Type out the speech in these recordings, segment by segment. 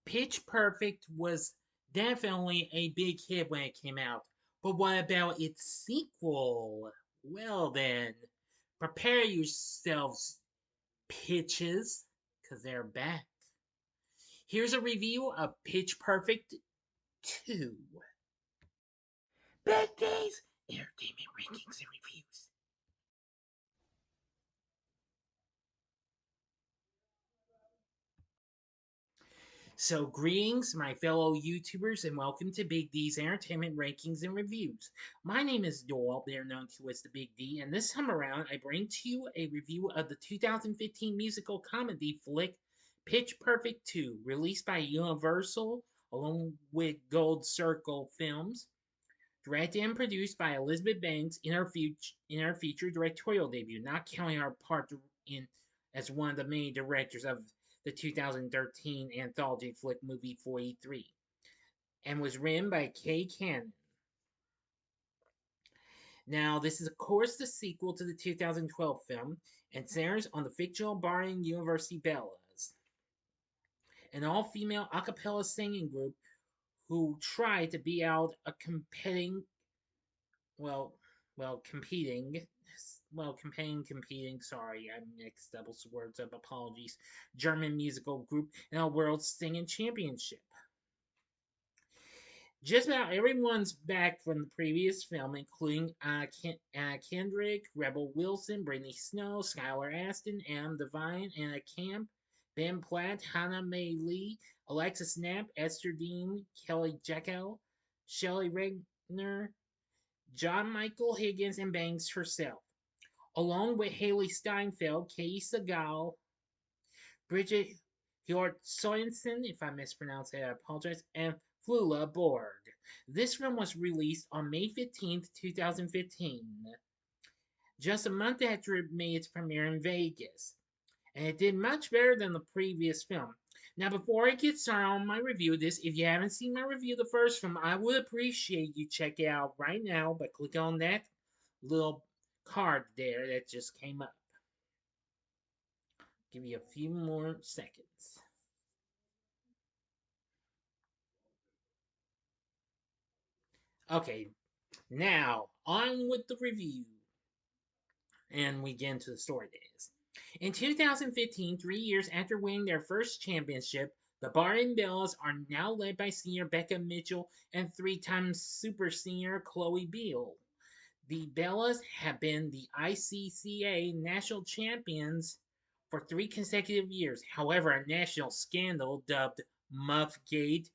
Pitch Perfect was definitely a big hit when it came out. But what about its sequel? Well, then, prepare yourselves, pitches, because they're back. Here's a review of Pitch Perfect 2. Big D's Entertainment Rankings and Reviews. So, greetings, my fellow YouTubers, and welcome to Big D's Entertainment Rankings and Reviews. My name is Doyle, better known to as the Big D, and this time around I bring to you a review of the 2015 musical comedy flick Pitch Perfect 2, released by Universal along with Gold Circle Films, directed and produced by Elizabeth Banks in her feature directorial debut, not counting her part in as one of the main directors of the 2013 anthology flick movie 43, and was written by Kay Cannon. Now, this is, of course, the sequel to the 2012 film and centers on the fictional Barring University Bellas, an all female a cappella singing group who try to be out a competing well, competing. Competing. Sorry, I mixed double words up. Apologies. German musical group in a world singing championship. Just about everyone's back from the previous film, including Anna Kendrick, Rebel Wilson, Brittany Snow, Skylar Astin, DeVine, Anna Camp, Ben Platt, Hannah May Lee, Alexis Knapp, Esther Dean, Kelly Jekyll, Shelley Regner, John Michael Higgins, and Banks herself, along with Hailee Steinfeld, Katey Sagal, Bridget Hjort Sorensen, if I mispronounce it, I apologize, and Flula Borg. This film was released on May 15th, 2015, just a month after it made its premiere in Vegas, and it did much better than the previous film. Now, before I get started on my review of this, if you haven't seen my review of the first film, I would appreciate you check it out right now by clicking on that little card there that just came up. Give you a few more seconds. Okay, now on with the review. And we get into the story days. In 2015, 3 years after winning their first championship, the Barton Bellas are now led by senior Becca Mitchell and three-time super senior Chloe Beale. The Bellas have been the ICCA national champions for 3 consecutive years. However, a national scandal dubbed Muffgate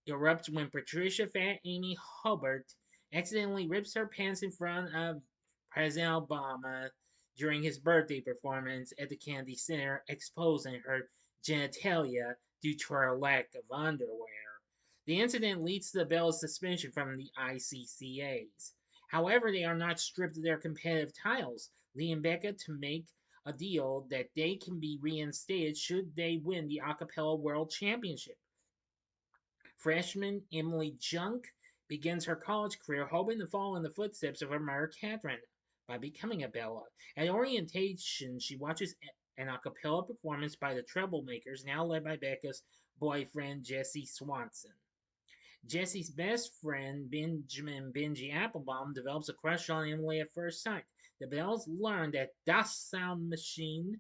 erupts when Patricia Fat Amy Hubbard accidentally rips her pants in front of President Obama during his birthday performance at the Kennedy Center, exposing her genitalia due to her lack of underwear. The incident leads to the Bellas' suspension from the ICCAs. However, they are not stripped of their competitive titles, leading Becca to make a deal that they can be reinstated should they win the Acapella World Championship. Freshman Emily Junk begins her college career hoping to follow in the footsteps of her mother Catherine by becoming a Bella. At orientation, she watches an a cappella performance by the Troublemakers, now led by Becca's boyfriend Jesse Swanson. Jesse's best friend, Benjamin Benji Applebaum, develops a crush on Emily at first sight. The Bells learn that Das Sound Machine,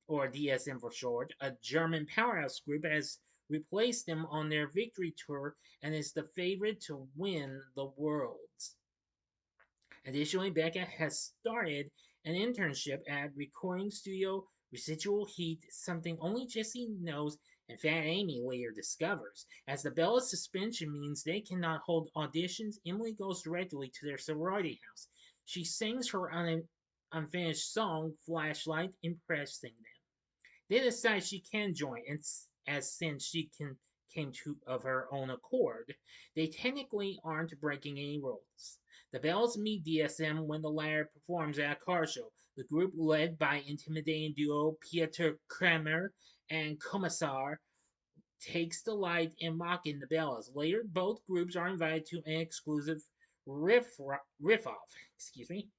or DSM for short, a German powerhouse group, has replaced them on their victory tour and is the favorite to win the Worlds. Additionally, Becca has started an internship at recording studio Residual Heat, something only Jesse knows and Fat Amy later discovers. As the Bella suspension means they cannot hold auditions, Emily goes directly to their sorority house. She sings her unfinished song, Flashlight, impressing them. They decide she can join, and as since she came to of her own accord, they technically aren't breaking any rules. The Bells meet DSM when the latter performs at a car show. The group, led by intimidating duo Pieter Kramer and Kommissar, takes delight in mocking the Bellas. Later, both groups are invited to an exclusive riff off. Excuse me.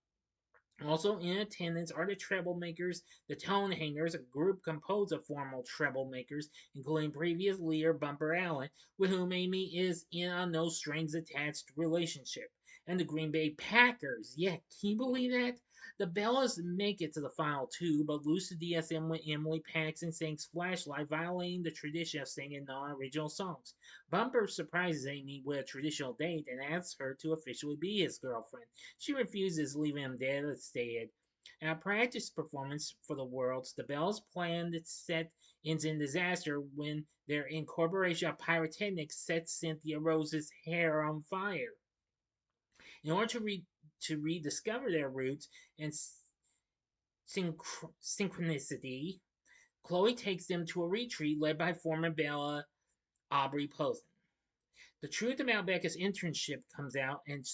Also in attendance are the Troublemakers, the Tone Hangers, a group composed of former Troublemakers, including previous leader Bumper Allen, with whom Amy is in a no strings attached relationship, and the Green Bay Packers. Yeah, can you believe that? The Bellas make it to the final two, but lose to DSM when Emily panics and sings Flashlight, violating the tradition of singing non-original songs. Bumper surprises Amy with a traditional date and asks her to officially be his girlfriend. She refuses, leaving him devastated. In a practice performance for the Worlds, the Bells' planned set ends in disaster when their incorporation of pyrotechnics sets Cynthia Rose's hair on fire. In order to rediscover their roots and synchronicity, Chloe takes them to a retreat led by former Bella Aubrey Posen. The truth about Becca's internship comes out, and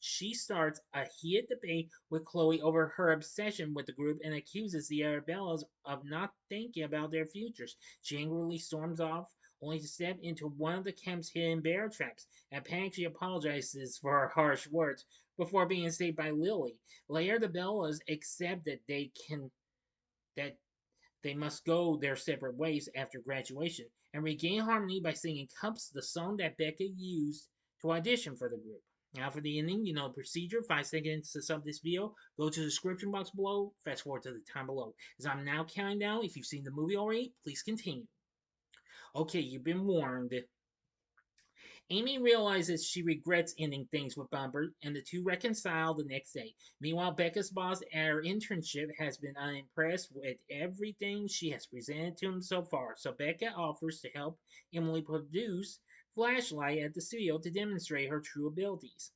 she starts a heated debate with Chloe over her obsession with the group and accuses the Arabellas of not thinking about their futures. She angrily storms off, only to step into one of the camp's hidden bear traps, and panically apologizes for her harsh words before being saved by Lily. Later, the Bellas accept that they must go their separate ways after graduation and regain harmony by singing Cups, the song that Becca used to audition for the group. Now, for the ending, you know the procedure. 5 seconds to sub this video. Go to the description box below. Fast forward to the time below. As I'm now counting down, if you've seen the movie already, please continue. Okay, you've been warned. Amy realizes she regrets ending things with Bumper, and the two reconcile the next day. Meanwhile, Becca's boss at her internship has been unimpressed with everything she has presented to him so far, so Becca offers to help Emily produce Flashlight at the studio to demonstrate her true abilities.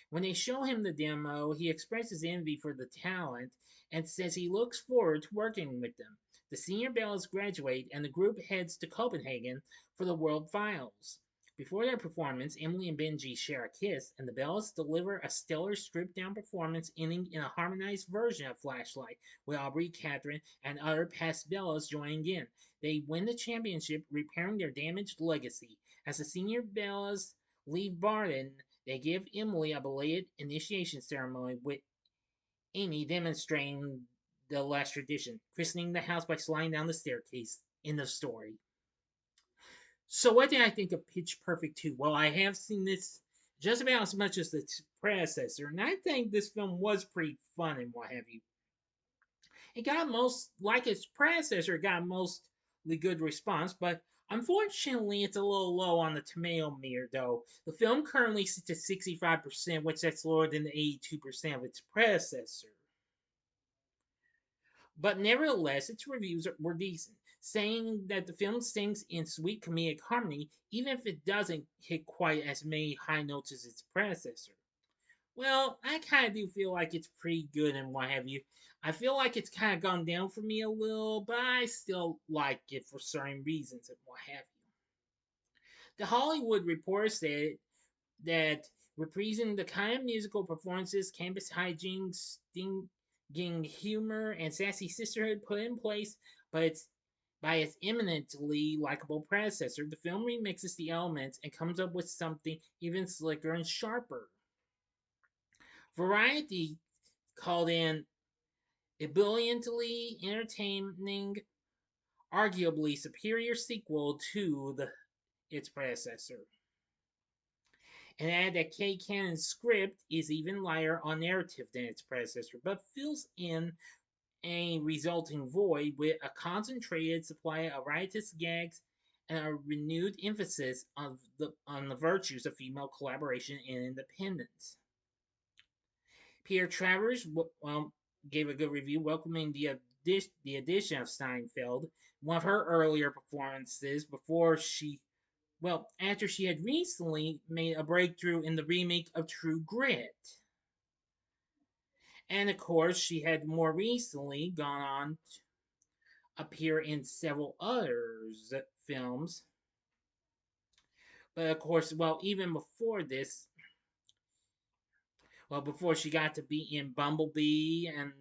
When they show him the demo, he expresses envy for the talent and says he looks forward to working with them. The senior Bellas graduate, and the group heads to Copenhagen for the World Finals. Before their performance, Emily and Benji share a kiss, and the Bellas deliver a stellar stripped down performance, ending in a harmonized version of Flashlight, with Aubrey, Catherine, and other past Bellas joining in. They win the championship, repairing their damaged legacy. As the senior Bellas leave Barton, they give Emily a belated initiation ceremony, with Amy demonstrating the last tradition, christening the house by sliding down the staircase in the story. So, what did I think of Pitch Perfect 2? Well, I have seen this just about as much as its predecessor, and I think this film was pretty fun and what have you. It got most, like its predecessor, got mostly good response, but unfortunately, it's a little low on the tomato meter, though. The film currently sits at 65%, which that's lower than the 82% of its predecessor. But nevertheless, its reviews were decent, saying that the film sings in sweet comedic harmony, even if it doesn't hit quite as many high notes as its predecessor. Well, I kind of do feel like it's pretty good and what have you. I feel like it's kind of gone down for me a little, but I still like it for certain reasons and what have you. The Hollywood Reporter said that reprising the kind of musical performances, campus hijinks, stinging humor, and sassy sisterhood put in place by its eminently likable predecessor, the film remixes the elements and comes up with something even slicker and sharper. Variety called in a brilliantly entertaining, arguably superior sequel to its predecessor, and added that Kay Cannon's script is even lighter on narrative than its predecessor, but fills in a resulting void with a concentrated supply of riotous gags and a renewed emphasis on the virtues of female collaboration and independence. Peter Travers gave a good review, welcoming the addition of Steinfeld, one of her earlier performances after she had recently made a breakthrough in the remake of True Grit. And of course, she had more recently gone on to appear in several others films. But of course, even before this, before she got to be in Bumblebee and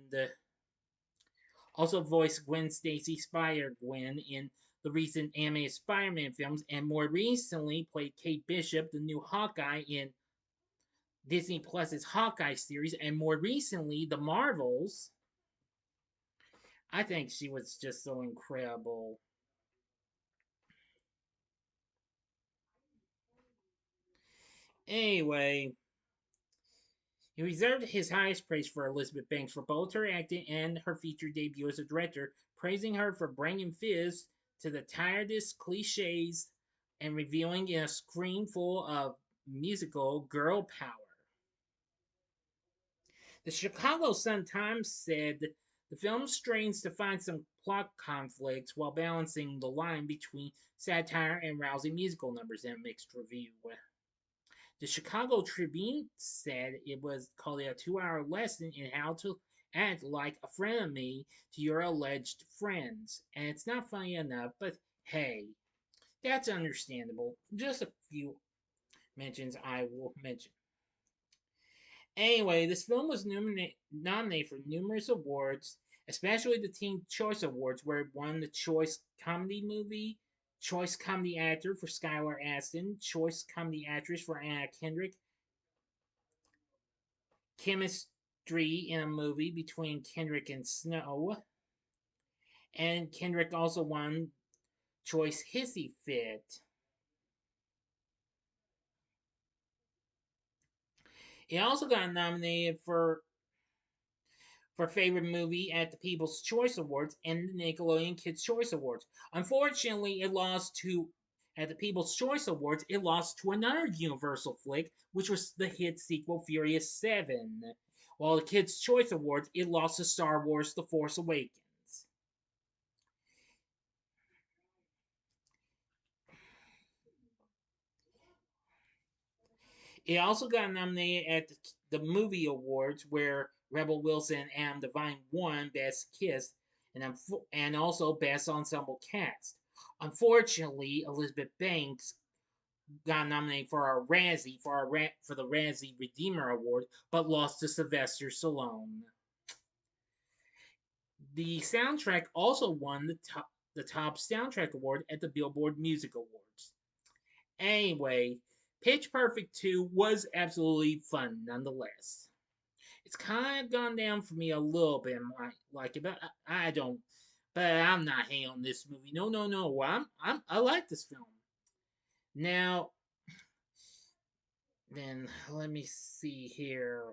also voiced Gwen Stacy Spider-Gwen in the recent animated Spider-Man films, and more recently played Kate Bishop, the new Hawkeye, in Disney Plus's Hawkeye series, and more recently, The Marvels. I think she was just so incredible. Anyway, he reserved his highest praise for Elizabeth Banks for both her acting and her feature debut as a director, praising her for bringing Fizz to the tiredest cliches and revealing in a screen full of musical girl power. The Chicago Sun-Times said the film strains to find some plot conflicts while balancing the line between satire and rousing musical numbers in a mixed review. The Chicago Tribune said it was called a 2 hour lesson in how to act like a frenemy to your alleged friends. And it's not funny enough, but hey, that's understandable. Just a few mentions I will mention. Anyway, this film was nominated for numerous awards, especially the Teen Choice Awards, where it won the Choice Comedy Movie, Choice Comedy Actor for Skylar Astin, Choice Comedy Actress for Anna Kendrick, chemistry in a movie between Kendrick and Snow, and Kendrick also won Choice Hissy Fit. He also got nominated for favorite movie at the People's Choice Awards and the Nickelodeon Kids Choice Awards. Unfortunately, it lost to at the People's Choice Awards. It lost to another Universal flick, which was the hit sequel Furious 7. While the Kids Choice Awards, it lost to Star Wars: The Force Awakens. It also got nominated at the Movie Awards, where Rebel Wilson and Adam DeVine won Best Kiss and also Best Ensemble Cast. Unfortunately, Elizabeth Banks got nominated for a Razzie for the Razzie Redeemer Award, but lost to Sylvester Stallone. The soundtrack also won the top soundtrack award at the Billboard Music Awards. Anyway, Pitch Perfect 2 was absolutely fun nonetheless. It's kind of gone down for me a little bit. Like it, but I don't. But I'm not hating on this movie. No, no, no. I like this film. Now, then let me see here.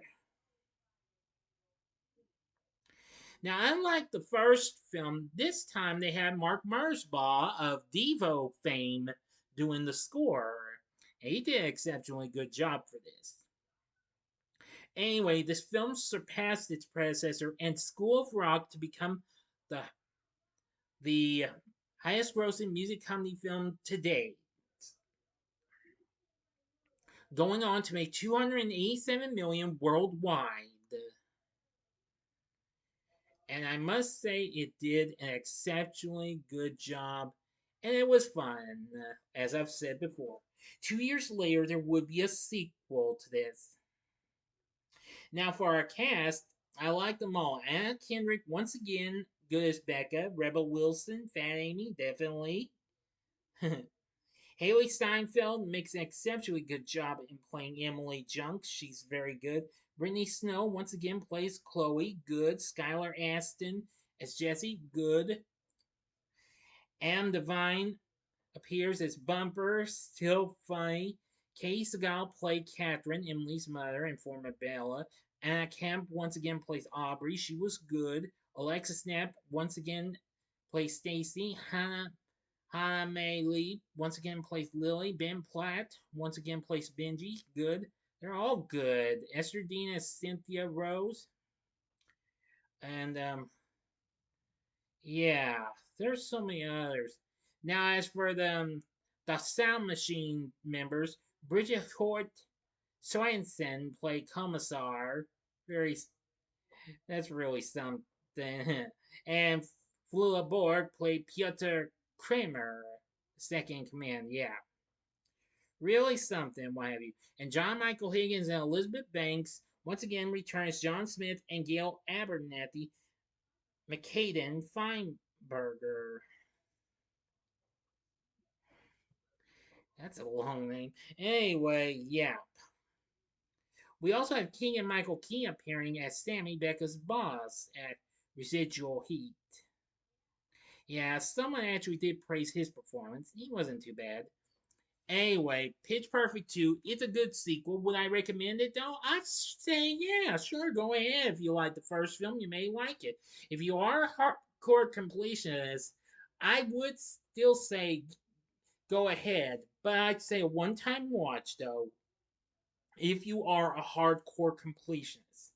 Now, unlike the first film, this time they had Mark Mersbaugh of Devo fame doing the score. And he did an exceptionally good job for this. Anyway, this film surpassed its predecessor and School of Rock to become the the highest grossing music comedy film to date, going on to make 287 million worldwide. And I must say it did an exceptionally good job and it was fun, as I've said before. 2 years later, there would be a sequel to this. Now, for our cast, I like them all. Anna Kendrick, once again, good as Becca. Rebel Wilson, Fat Amy, definitely. Hailee Steinfeld makes an exceptionally good job in playing Emily Junk. She's very good. Brittany Snow once again plays Chloe. Good. Skylar Astin as Jessie. Good. Am Devine appears as Bumper. Still funny. Katey Sagal played Catherine, Emily's mother and former Bella. Anna Kemp once again plays Aubrey. She was good. Alexa Snap once again plays Stacy. Hannah May Lee once again plays Lily. Ben Platt once again plays Benji. Good. They're all good. Esther Dean as Cynthia Rose. And yeah, there's so many others. Now, as for the Sound Machine members, Bridget Hort Sorensen played Commissar. Very, that's really something. And Flula Borg played Piotr Kramer, second in command. Yeah, really something, what have you. And John Michael Higgins and Elizabeth Banks once again returns John Smith and Gail Abernathy McCaden Feinberger. That's a long name. Anyway, yeah. We also have Keegan Michael Key appearing as Sammy Becca's boss at Residual Heat. Yeah, someone actually did praise his performance. He wasn't too bad. Anyway, Pitch Perfect 2, it's a good sequel. Would I recommend it though? I'd say yeah, sure, go ahead. If you like the first film, you may like it. If you are a hardcore completionist, I would still say go ahead. But I'd say a one time watch though, if you are a hardcore completionist.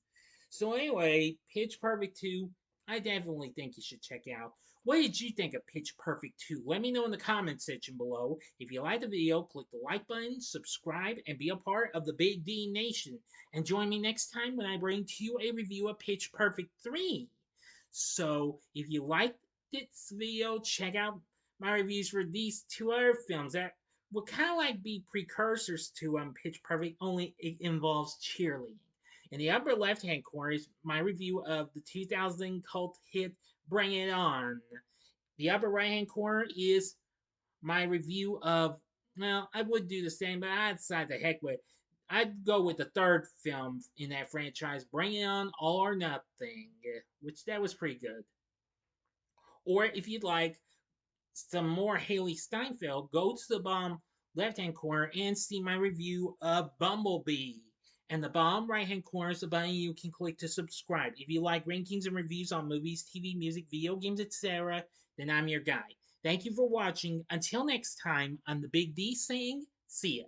So anyway, Pitch Perfect 2, I definitely think you should check out. What did you think of Pitch Perfect 2? Let me know in the comment section below. If you like the video, click the like button, subscribe, and be a part of the Big D Nation. And join me next time when I bring to you a review of Pitch Perfect 3. So if you liked this video, check out my reviews for these two other films that would kind of like be precursors to Pitch Perfect, only it involves cheerleading. In the upper left hand corner is my review of the 2000 cult hit Bring It On. The upper right hand corner is my review of, well, I would do the same, but I decided the heck with it. I'd go with the third film in that franchise, Bring It On All or Nothing, which that was pretty good. Or if you'd like some more Hailee Steinfeld, go to the bottom left hand corner and see my review of Bumblebee. And the bottom right hand corner is the button you can click to subscribe. If you like rankings and reviews on movies, TV, music, video games, etc., then I'm your guy. Thank you for watching. Until next time, I'm the Big D saying, see ya.